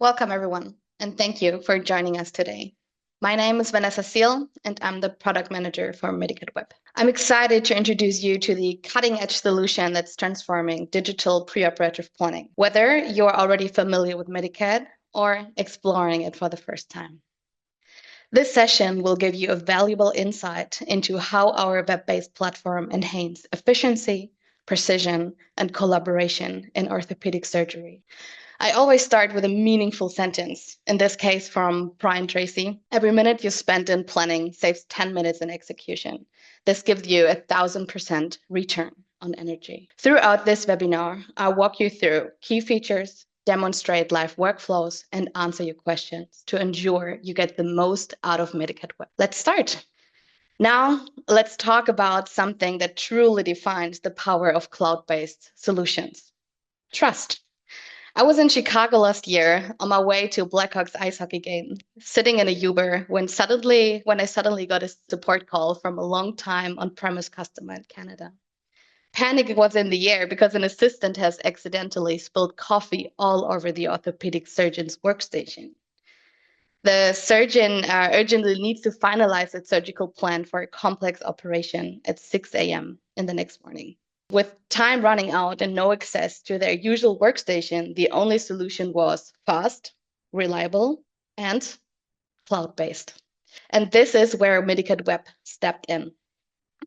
Welcome, everyone, and thank you for joining us today. My name is Vanessa Seel, and I'm the product manager for mediCAD Web. I'm excited to introduce you to the cutting-edge solution that's transforming digital preoperative planning, whether you're already familiar with mediCAD or exploring it for the first time. This session will give you a valuable insight into how our web-based platform enhances efficiency, precision, and collaboration in orthopedic surgery. I always start with a meaningful sentence, in this case from Brian Tracy. Every minute you spend in planning saves 10 minutes in execution. This gives you 1,000% return on energy. Throughout this webinar, I'll walk you through key features, demonstrate live workflows, and answer your questions to ensure you get the most out of mediCAD Web. Let's start. Now, let's talk about something that truly defines the power of cloud-based solutions: trust. I was in Chicago last year on my way to a Blackhawks ice hockey game, sitting in a Uber when I suddenly got a support call from a long-time on-premise customer in Canada. Panic was in the air because an assistant has accidentally spilled coffee all over the orthopedic surgeon's workstation. The surgeon urgently needs to finalize its surgical plan for a complex operation at 6 a.m. in the next morning. With time running out and no access to their usual workstation, the only solution was fast, reliable, and cloud-based. And this is where mediCAD Web stepped in.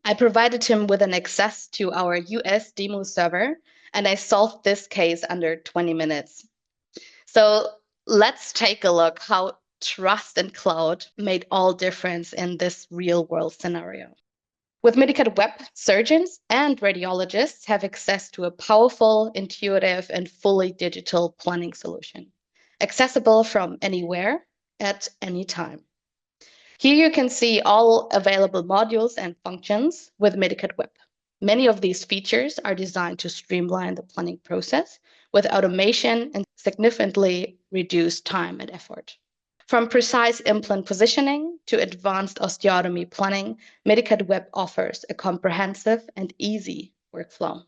I provided him with an access to our US demo server, and I solved this case under 20 minutes. So let's take a look how trust and cloud made all difference in this real-world scenario. With mediCAD Web, surgeons and radiologists have access to a powerful, intuitive, and fully digital planning solution, accessible from anywhere at any time. Here you can see all available modules and functions with mediCAD Web. Many of these features are designed to streamline the planning process with automation and significantly reduce time and effort. From precise implant positioning to advanced osteotomy planning, mediCAD Web offers a comprehensive and easy workflow.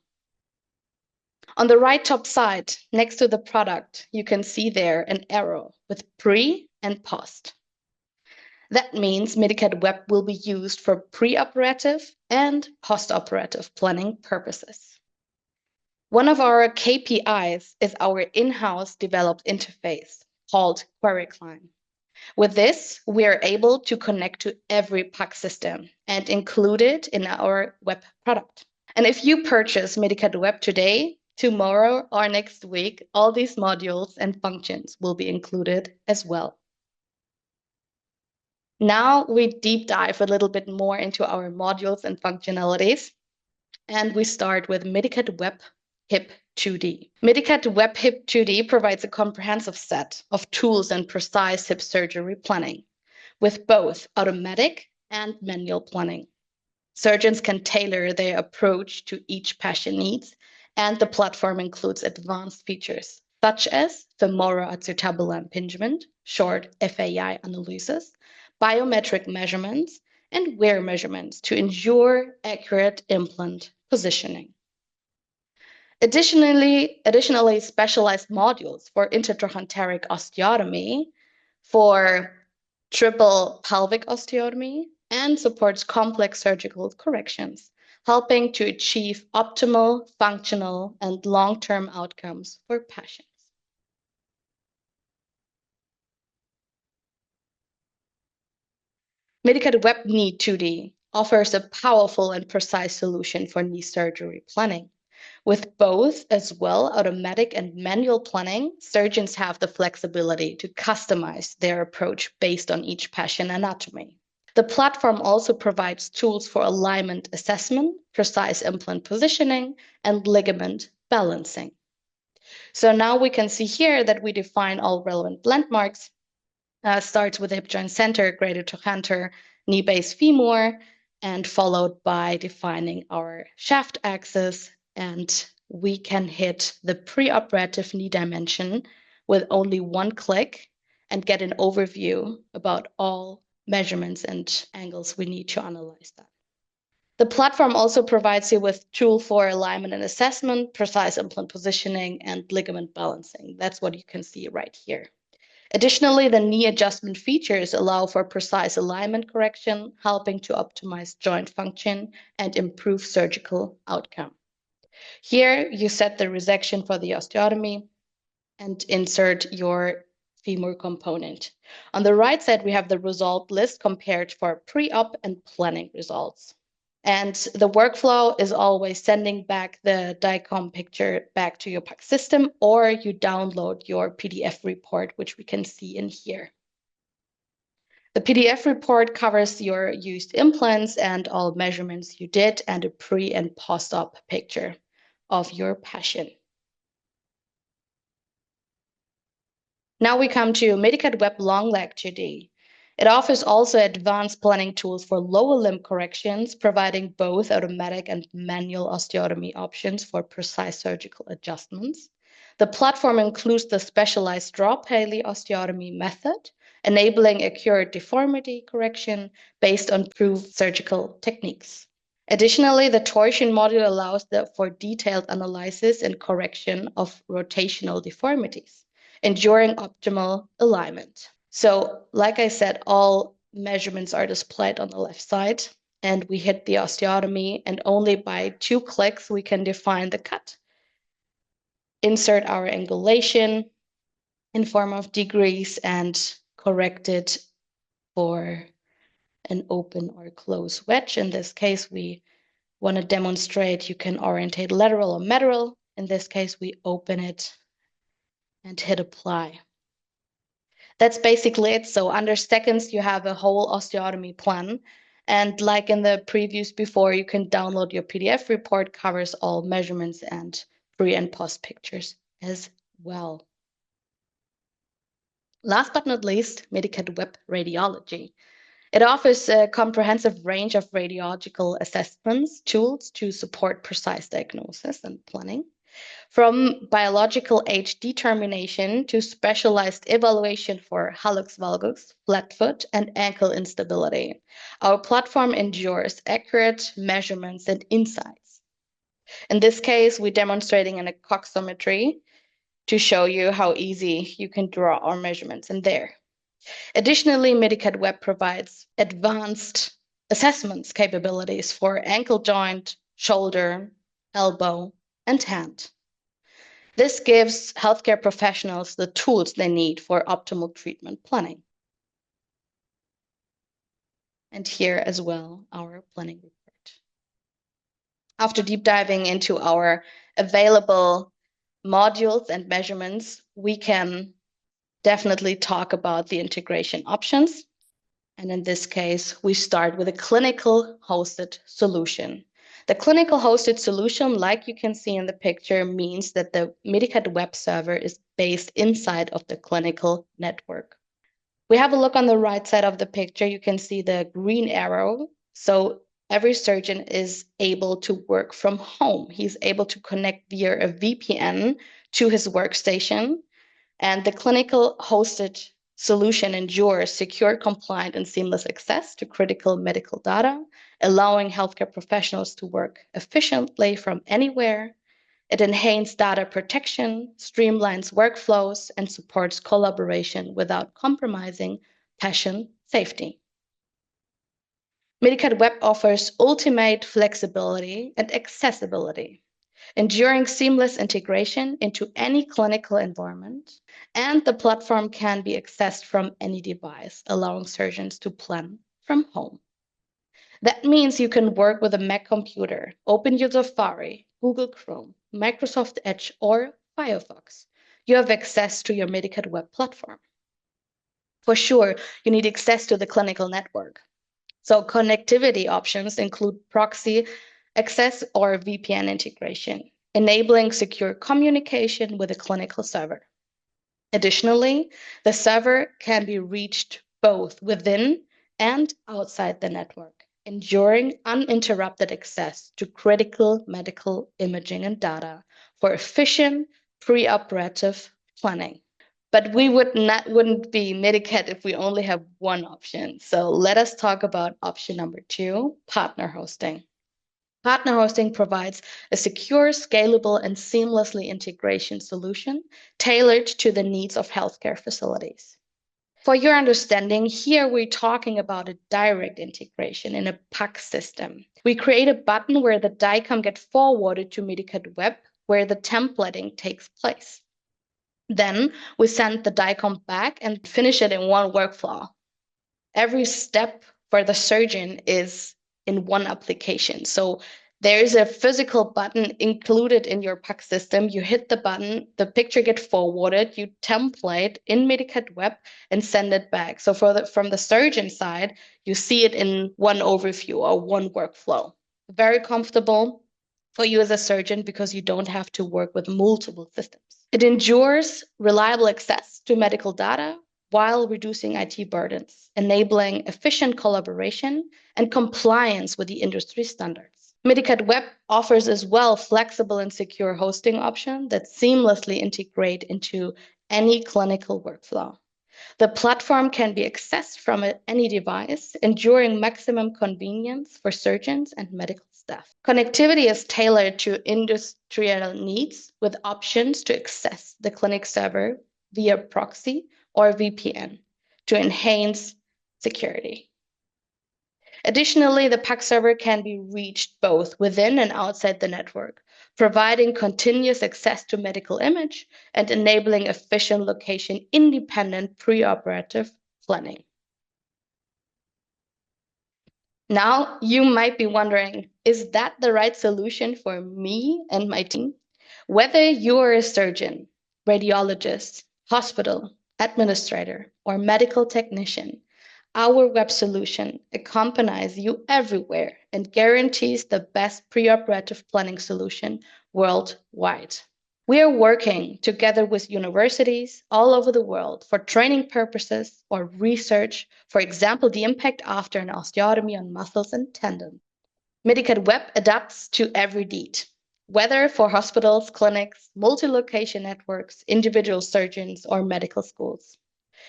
On the right top side, next to the product, you can see there an arrow with pre and post. That means mediCAD Web will be used for preoperative and postoperative planning purposes. One of our KPIs is our in-house developed interface called QueryCline. With this, we are able to connect to every PACS system and include it in our web product. And if you purchase mediCAD Web today, tomorrow, or next week, all these modules and functions will be included as well. Now we deep dive a little bit more into our modules and functionalities, and we start with mediCAD Web HIP 2D. mediCAD Web HIP 2D provides a comprehensive set of tools and precise hip surgery planning with both automatic and manual planning. Surgeons can tailor their approach to each patient needs, and the platform includes advanced features such as femoroacetabular impingement, short FAI analysis, biometric measurements, and wear measurements to ensure accurate implant positioning. Additionally, specialized modules for intertrochanteric osteotomy, for triple pelvic osteotomy, and supports complex surgical corrections, helping to achieve optimal, functional, and long-term outcomes for patients. mediCAD Web Knee 2D offers a powerful and precise solution for knee surgery planning. With both as well automatic and manual planning, surgeons have the flexibility to customize their approach based on each patient anatomy. The platform also provides tools for alignment assessment, precise implant positioning, and ligament balancing. So now we can see here that we define all relevant landmarks. Starts with hip joint center, greater trochanter, knee base femur, and followed by defining our shaft axis. And we can hit the preoperative knee dimension with only one click and get an overview about all measurements and angles we need to analyze that. The platform also provides you with tool for alignment and assessment, precise implant positioning, and ligament balancing. That's what you can see right here. Additionally, the knee adjustment features allow for precise alignment correction, helping to optimize joint function and improve surgical outcome. Here, you set the resection for the osteotomy and insert your femur component. On the right side, we have the result list compared for pre-op and planning results. And the workflow is always sending back the DICOM picture back to your PACS system, or you download your PDF report, which we can see in here. The PDF report covers your used implants and all measurements you did, and a pre and post-op picture of your patient. Now we come to mediCAD Web Long Leg 2D. It offers also advanced planning tools for lower limb corrections, providing both automatic and manual osteotomy options for precise surgical adjustments. The platform includes the specialized drop Haley osteotomy method, enabling accurate deformity correction based on proved surgical techniques. Additionally, the torsion module allows for detailed analysis and correction of rotational deformities, ensuring optimal alignment. So, like I said, all measurements are displayed on the left side, and we hit the osteotomy, and only by 2 clicks we can define the cut. Insert our angulation in form of degrees and correct it for an open or closed wedge. In this case, we want to demonstrate you can orientate lateral or medial. In this case, we open it and hit apply. That's basically it. So under seconds, you have a whole osteotomy plan. And like in the previews before, you can download your PDF report, covers all measurements and pre and post pictures as well. Last but not least, mediCAD Web Radiology. It offers a comprehensive range of radiological assessments, tools to support precise diagnosis and planning. From biological age determination to specialized evaluation for hallux valgus, flat foot, and ankle instability, our platform ensures accurate measurements and insights. In this case, we're demonstrating an coxometry to show you how easy you can draw our measurements in there. Additionally, mediCAD Web provides advanced assessments capabilities for ankle joint, shoulder, elbow, and hand. This gives healthcare professionals the tools they need for optimal treatment planning. And here as well, our planning report. After deep diving into our available modules and measurements, we can definitely talk about the integration options. And in this case, we start with a clinical hosted solution. The clinical hosted solution, like you can see in the picture, means that the mediCAD web server is based inside of the clinical network. We have a look on the right side of the picture. You can see the green arrow. So every surgeon is able to work from home. He's able to connect via a VPN to his workstation. And the clinical hosted solution ensures secure, compliant, and seamless access to critical medical data, allowing healthcare professionals to work efficiently from anywhere. It enhances data protection, streamlines workflows, and supports collaboration without compromising patient safety. mediCAD Web offers ultimate flexibility and accessibility, ensuring seamless integration into any clinical environment, and the platform can be accessed from any device, allowing surgeons to plan from home. That means you can work with a Mac computer, open your Safari, Google Chrome, Microsoft Edge, or Firefox. You have access to your mediCAD web platform. For sure, you need access to the clinical network. So connectivity options include proxy access or VPN integration, enabling secure communication with a clinical server. Additionally, the server can be reached both within and outside the network, ensuring uninterrupted access to critical medical imaging and data for efficient preoperative planning. But we wouldn't be mediCAD if we only have one option. So let us talk about option number 2, partner hosting. Partner hosting provides a secure, scalable, and seamlessly integration solution tailored to the needs of healthcare facilities. For your understanding, here we're talking about a direct integration in a PACS system. We create a button where the DICOM gets forwarded to mediCAD Web, where the templating takes place. Then we send the DICOM back and finish it in one workflow. Every step for the surgeon is in one application. So there is a physical button included in your PACS system. You hit the button, the picture gets forwarded, you template in mediCAD Web and send it back. So from the surgeon side, you see it in one overview or one workflow. Very comfortable for you as a surgeon because you don't have to work with multiple systems. It ensures reliable access to medical data while reducing IT burdens, enabling efficient collaboration and compliance with the industry standards. mediCAD Web offers as well flexible and secure hosting options that seamlessly integrate into any clinical workflow. The platform can be accessed from any device, ensuring maximum convenience for surgeons and medical staff. Connectivity is tailored to industrial needs with options to access the clinic server via proxy or VPN to enhance security. Additionally, the PACS server can be reached both within and outside the network, providing continuous access to medical image and enabling efficient location-independent preoperative planning. Now, you might be wondering, is that the right solution for me and my team? Whether you're a surgeon, radiologist, hospital administrator, or medical technician, our web solution accompanies you everywhere and guarantees the best preoperative planning solution worldwide. We are working together with universities all over the world for training purposes or research, for example, the impact after an osteotomy on muscles and tendons. mediCAD Web adapts to every need, whether for hospitals, clinics, multi-location networks, individual surgeons, or medical schools.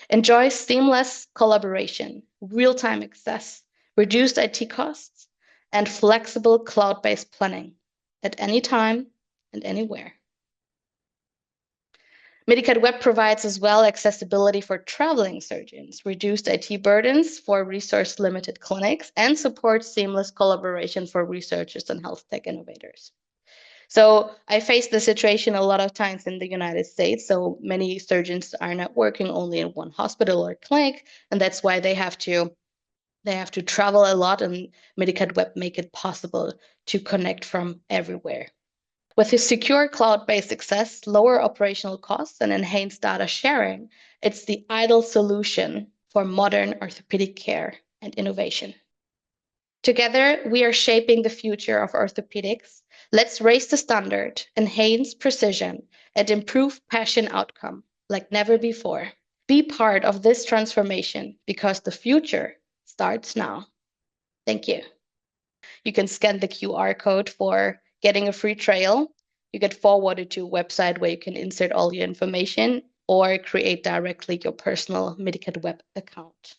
Enjoy seamless collaboration, real-time access, reduced IT costs, and flexible cloud-based planning at any time and anywhere. mediCAD Web provides as well accessibility for traveling surgeons, reduced IT burdens for resource-limited clinics, and supports seamless collaboration for researchers and health tech innovators. So I face the situation a lot of times in the United States. So many surgeons are not working only in one hospital or clinic, and that's why they have to travel a lot, and mediCAD Web make it possible to connect from everywhere. With a secure cloud-based access, lower operational costs, and enhanced data sharing, it's the ideal solution for modern orthopedic care and innovation. Together, we are shaping the future of orthopedics. Let's raise the standard, enhance precision, and improve patient outcome like never before. Be part of this transformation because the future starts now. Thank you. You can scan the QR code for getting a free trial. You get forwarded to a website where you can insert all your information or create directly your personal mediCAD Web account.